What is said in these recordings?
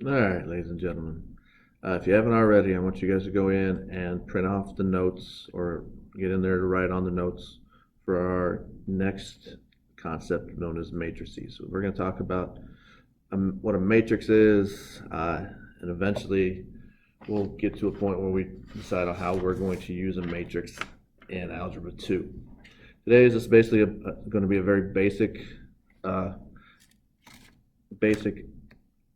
All right, ladies and gentlemen. If you haven't already, I want you guys to go in and print off the notes or get in there to write on the notes for our next concept known as matrices. So we're going to talk about what a matrix is, and eventually we'll get to a point where we decide on how we're going to use a matrix in Algebra 2. Today is just basically going to be a very basic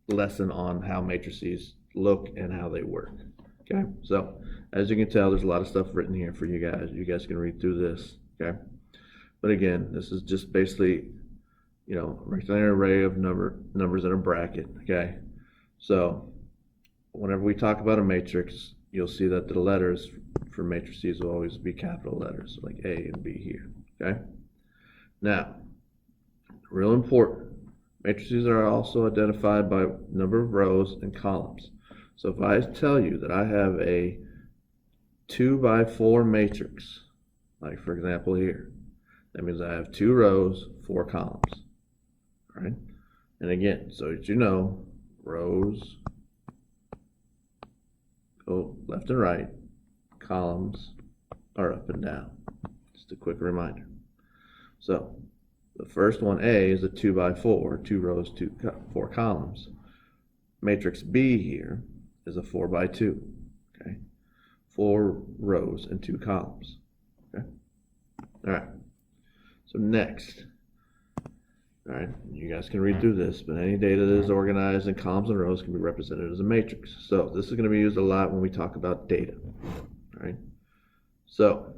lesson on how matrices look and how they work. Okay, so as you can tell, there's a lot of stuff written here for you guys. You guys can read through this. Okay, but again, this is just basically, a rectangular array of numbers in a bracket. Okay, so whenever we talk about a matrix, you'll see that the letters for matrices will always be capital letters, like A and B here. Okay, now, real important, matrices are also identified by number of rows and columns. So if I tell you that I have a 2 by 4 matrix, like for example here, that means I have 2 rows, 4 columns. All right? And again, so that you know, rows go left and right, columns are up and down. Just a quick reminder. So the first one, A, is a 2 by 4, 2 rows, 4 columns. Matrix B here is a 4 by 2, okay? 4 rows and 2 columns, okay? All right, so next, all right, you guys can read through this, but any data that is organized in columns and rows can be represented as a matrix. So this is going to be used a lot when we talk about data, all right? So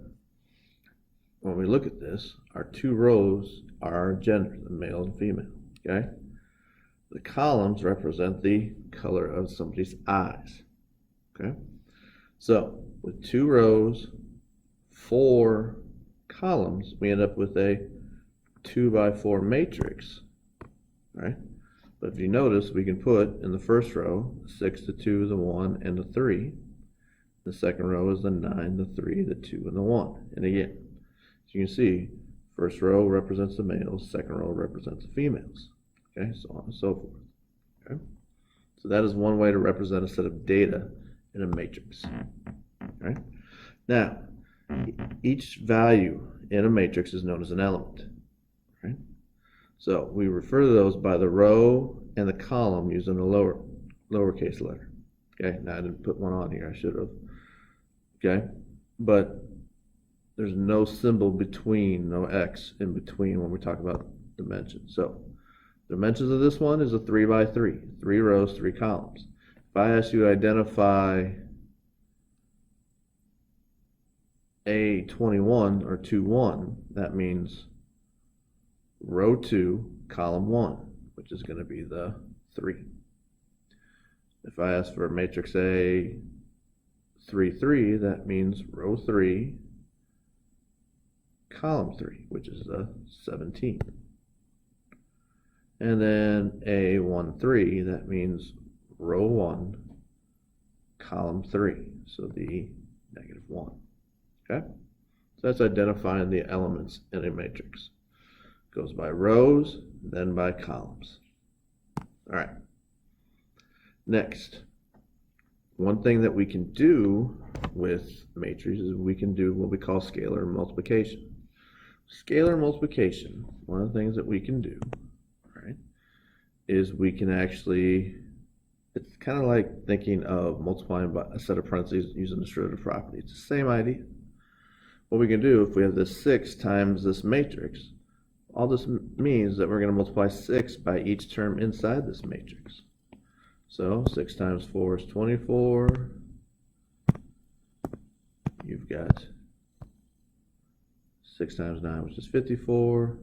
when we look at this, our 2 rows are our gender, the male and female, okay? The columns represent the color of somebody's eyes, okay? So with 2 rows, 4 columns, we end up with a 2 by 4 matrix, right? But if you notice, we can put in the first row 6, the 2, the 1, and the 3. The second row is the 9, the 3, the 2, and the 1. And again, as you can see, first row represents the males, second row represents the females, okay, so on and so forth. Okay, so that is one way to represent a set of data in a matrix. Right? Now, each value in a matrix is known as an element. Right? So we refer to those by the row and the column using the lowercase letter. Okay, now I didn't put one on here, I should have. Okay, but there's no symbol between, no X in between when we talk about dimensions. So the dimensions of this one is a 3 by 3, 3 rows, 3 columns. If I ask you to identify A21 or 21, that means row 2, column 1, which is going to be the 3. If I ask for a matrix A 3, 3, that means row 3, column 3, which is the 17. And then A1, 3, that means row 1, column 3, so the -1. Okay? So that's identifying the elements in a matrix. It goes by rows, then by columns. All right. Next, one thing that we can do with matrices is we can do what we call scalar multiplication. Scalar multiplication, one of the things that we can do, right, is we can actually, it's kind of like thinking of multiplying by a set of parentheses using the Schroeder property. It's the same idea. What we can do, if we have this 6 times this matrix, all this means that we're going to multiply 6 by each term inside this matrix. So 6 times 4 is 24. You've got 6 times 9, which is 54.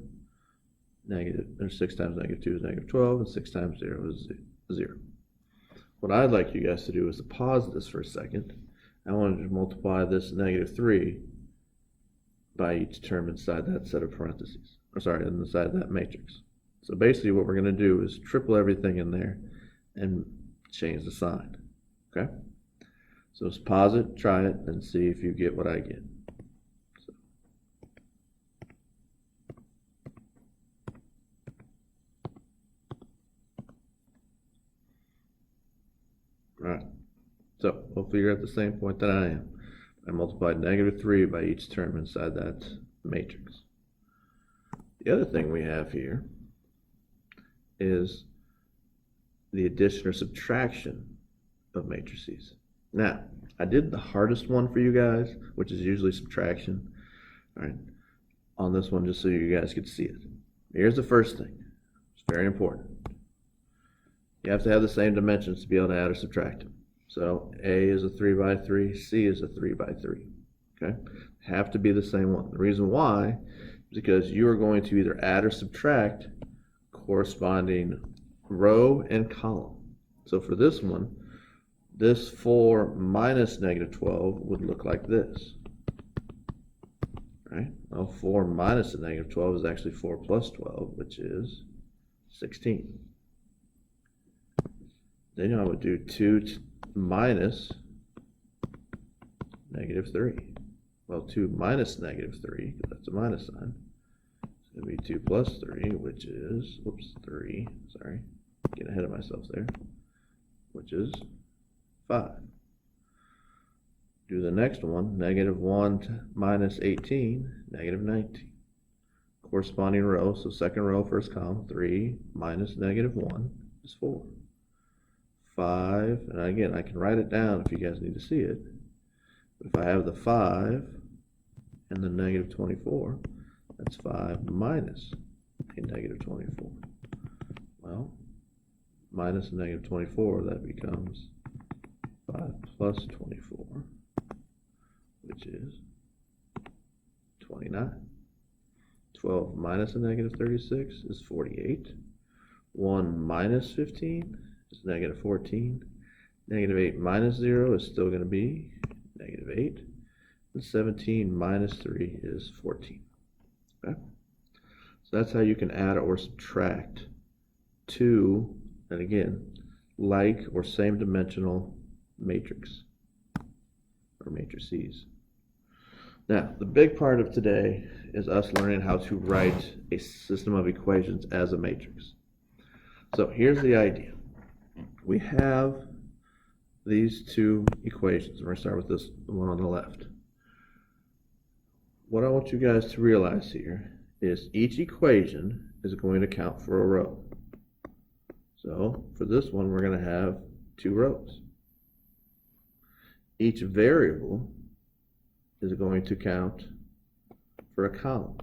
6 times -2 is -12, and 6 times 0 is 0. What I'd like you guys to do is to pause this for a second. I want to multiply this -3 by each term inside that set of parentheses. Or sorry, inside that matrix. So basically what we're going to do is triple everything in there and change the sign. Okay? So just pause it, try it, and see if you get what I get. Alright, so hopefully you're at the same point that I am. I multiplied -3 by each term inside that matrix. The other thing we have here is the addition or subtraction of matrices. Now, I did the hardest one for you guys, which is usually subtraction, alright, on this one just so you guys could see it. Here's the first thing. It's very important. You have to have the same dimensions to be able to add or subtract them. So A is a 3 by 3, C is a 3 by 3. Okay? Have to be the same one. The reason why is because you are going to either add or subtract corresponding row and column. So for this one, this 4 minus -12 would look like this. Right? Well, 4 minus the -12 is actually 4 plus 12, which is 16. Then I would do 2 minus -3. Well, 2 minus -3, because that's a minus sign. It's going to be 2 plus 3, which is, whoops, 3, sorry, getting ahead of myself there, which is 5. Do the next one, -1 minus 18, -19. Corresponding row, so second row, first column, 3 minus -1 is 4. 5, and again, I can write it down if you guys need to see it. If I have the 5 and the -24, that's 5 minus a -24. Well, minus a -24, that becomes 5 plus 24, which is 29. 12 minus a -36 is 48. 1 minus 15 is -14. -8 minus 0 is still going to be -8. And 17 minus 3 is 14. Okay? So that's how you can add or subtract two, and again, like or same dimensional matrix or matrices. Now, the big part of today is us learning how to write a system of equations as a matrix. So here's the idea. We have these two equations. We're going to start with this one on the left. What I want you guys to realize here is each equation is going to count for a row. So for this one, we're going to have 2 rows. Each variable is going to count for a column.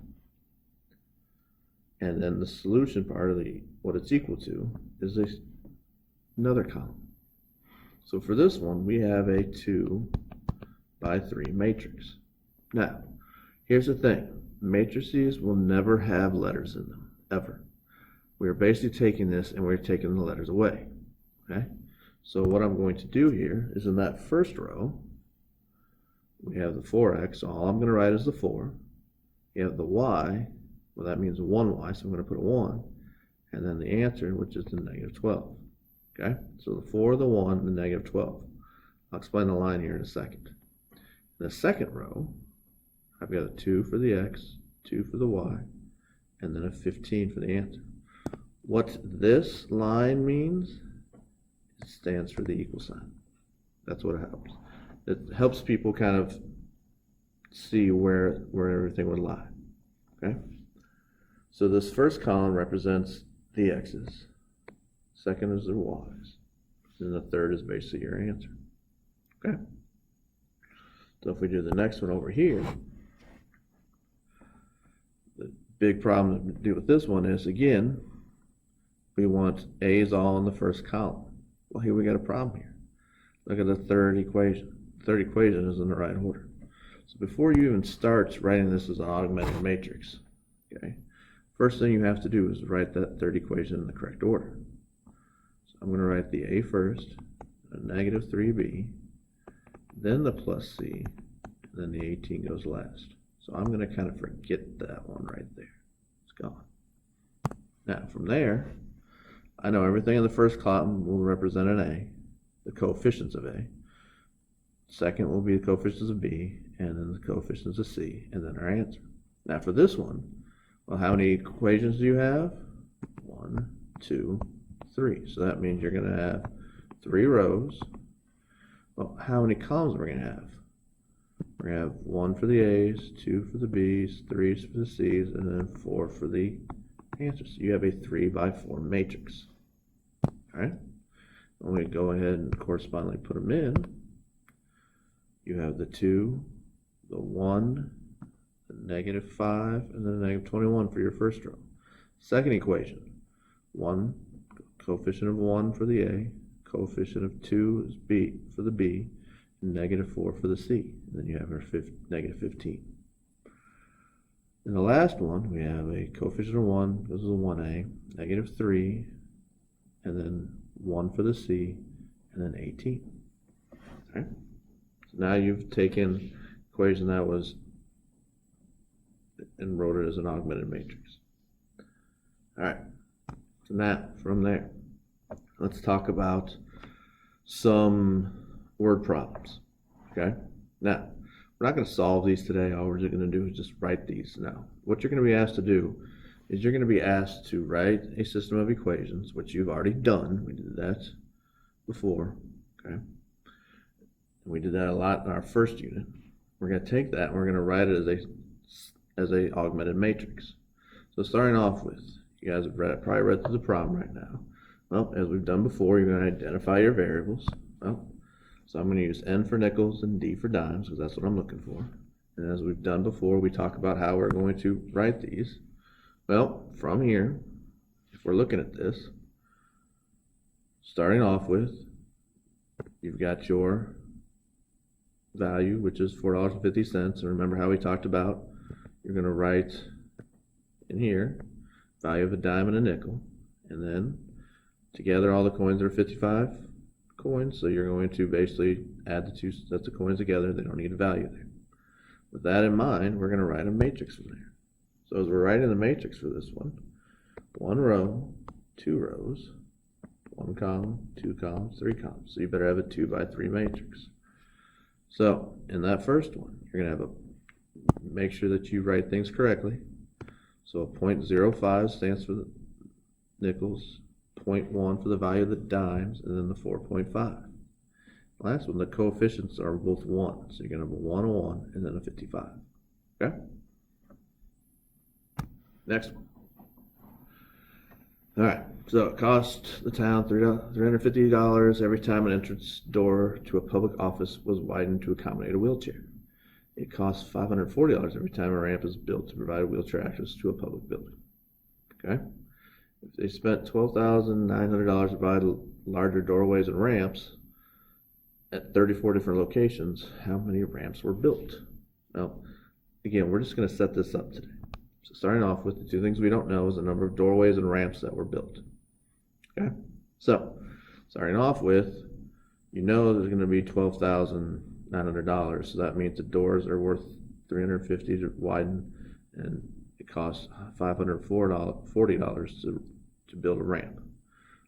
And then the solution part of what it's equal to is another column. So for this one, we have a 2 by 3 matrix. Now, here's the thing. Matrices will never have letters in them, ever. We're basically taking this and we're taking the letters away. Okay? So what I'm going to do here is in that first row, we have the 4x, so all I'm going to write is the 4. You have the y, well that means 1y, so I'm going to put a 1. And then the answer, which is the -12. Okay, so the 4, the 1, and the -12. I'll explain the line here in a second. In the second row, I've got a 2 for the x, 2 for the y, and then a 15 for the answer. What this line means, it stands for the equal sign. That's what it helps. It helps people kind of see where everything would lie. Okay, so this first column represents the x's. Second is the y's. And the third is basically your answer. Okay? So if we do the next one over here, the big problem to do with this one is, again, we want A's all in the first column. Well, here we got a problem here. Look at the third equation. The third equation is in the right order. So before you even start writing this as an augmented matrix, okay, first thing you have to do is write that third equation in the correct order. I'm going to write the A first, a -3b, then the plus c, and then the 18 goes last. So I'm going to kind of forget that one right there. It's gone. Now from there, I know everything in the first column will represent an A, the coefficients of A. Second will be the coefficients of B, and then the coefficients of C, and then our answer. Now for this one, well, how many equations do you have? 1, 2, 3. So that means you're going to have 3 rows Well, how many columns we're going to have? We're going to have 1 for the A's, 2 for the B's, 3 for the C's, and then 4 for the answers. So you have a 3 by 4 matrix. All right? When we go ahead and correspondingly put them in, you have the 2, the 1, the -5, and then the -21 for your first row. Second equation, 1, coefficient of 1 for the A, coefficient of 2 is B for the B, and -4 for the C. And then you have our -15. In the last one, we have a coefficient of 1, this is a 1A, -3, and then 1 for the C, and then 18. Okay? So now you've taken equation that was and wrote it as an augmented matrix. All right. So now, from there, let's talk about some word problems. Okay? Now, we're not going to solve these today. All we're going to do is just write these now. What you're going to be asked to do is you're going to be asked to write a system of equations, which you've already done. We did that before. Okay? We did that a lot in our first unit. We're going to take that and we're going to write it as a augmented matrix. So starting off with, you guys have probably read through the problem right now. Well, as we've done before, you're going to identify your variables. Well, so I'm going to use N for nickels and D for dimes because that's what I'm looking for. And as we've done before, we talk about how we're going to write these. Well, from here, if we're looking at this, starting off with, you've got your value, which is $4.50. And remember how we talked about, you're going to write in here, value of a dime and a nickel. And then together all the coins are 55 coins. So you're going to basically add the two sets of coins together. They don't need a value there. With that in mind, we're going to write a matrix from there. So as we're writing the matrix for this one, 1 row, 2 rows, 1 column, 2 columns, 3 columns. So you better have a 2 by 3 matrix. So in that first one, you're going to have make sure that you write things correctly. So 0.05 stands for the nickels, 0.1 for the value of the dimes, and then the 4.5. Last one, the coefficients are both 1. So you're going to have a 1, a 1, and then a 55. Okay? Next one. All right, so it cost the town $350 every time an entrance door to a public office was widened to accommodate a wheelchair. It costs $540 every time a ramp is built to provide wheelchair access to a public building. Okay? If they spent $12,900 to provide larger doorways and ramps at 34 different locations, how many ramps were built? Now, again, we're just going to set this up today. So starting off with the two things we don't know is the number of doorways and ramps that were built. Okay? So, starting off with, you know there's going to be $12,900. So that means the doors are worth $350 to widen, and it costs $540 to build a ramp.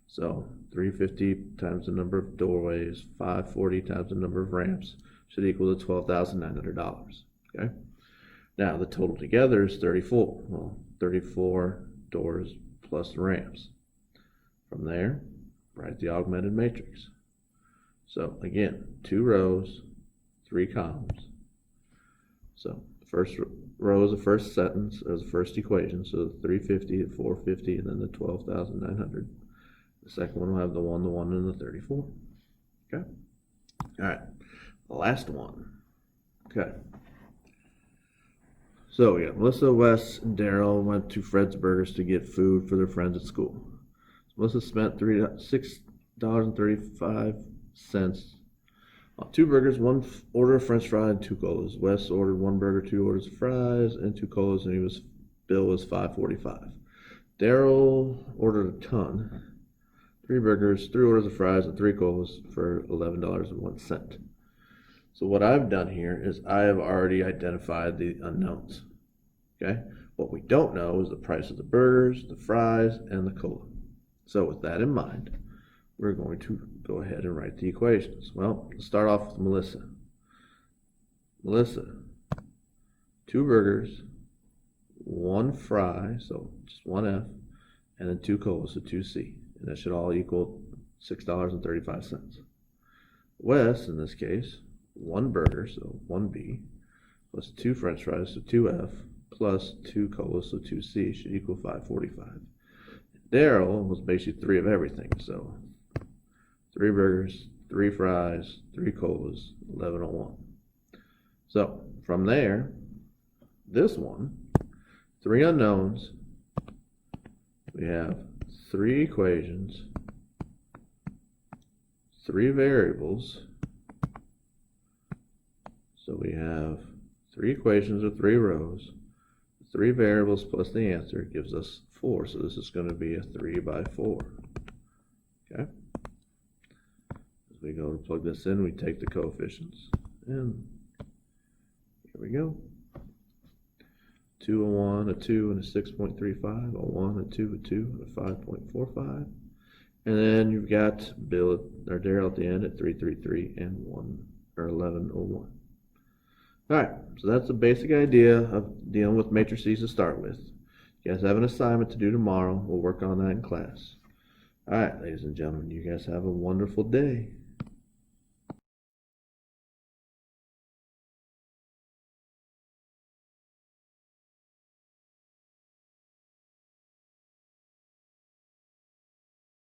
So $350 times the number of doorways, $540 times the number of ramps should equal to $12,900. Okay? Now the total together is 34. Well, 34 doors plus ramps. From there, write the augmented matrix. So again, 2 rows, 3 columns. So the first row is the first sentence as the first equation. So the 350, the 450, and then the 12,900. The second one will have the 1, the 1, and the 34. Okay. All right. The last one. Okay. So we got Melissa, Wes, and Daryl went to Fred's Burgers to get food for their friends at school. So Melissa spent $6.35 on 2 burgers, 1 order of French fries, and 2 colas. Wes ordered 1 burger, 2 orders of fries, and 2 colas, and bill was $5.45. Daryl ordered a ton, 3 burgers, 3 orders of fries, and 3 colas for $11.01. So what I've done here is I have already identified the unknowns. Okay? What we don't know is the price of the burgers, the fries, and the cola. So with that in mind, we're going to go ahead and write the equations. Well, let's start off with Melissa. Melissa, 2 burgers, 1 fry, so just 1 F, and then 2 colas, so 2 C. And that should all equal $6.35. Wes, in this case, 1 burger, so 1B, plus 2 french fries, so 2F, plus 2 colas, so 2C, should equal 545. Daryl was basically 3 of everything, so 3 burgers, 3 fries, 3 colas, 1101. So from there, this one, 3 unknowns, we have 3 equations, 3 variables. So we have 3 equations with 3 rows, 3 variables plus the answer gives us 4. So this is going to be a 3 by 4. Okay. As we go to plug this in, we take the coefficients, and here we go. 2, a 1, a 2, and a 6.35, a 1, a 2, a 2, and a 5.45. And then you've got Bill or Daryl at the end at 333 and 1101. All right, so that's the basic idea of dealing with matrices to start with. You guys have an assignment to do tomorrow. We'll work on that in class. All right, ladies and gentlemen, you guys have a wonderful day.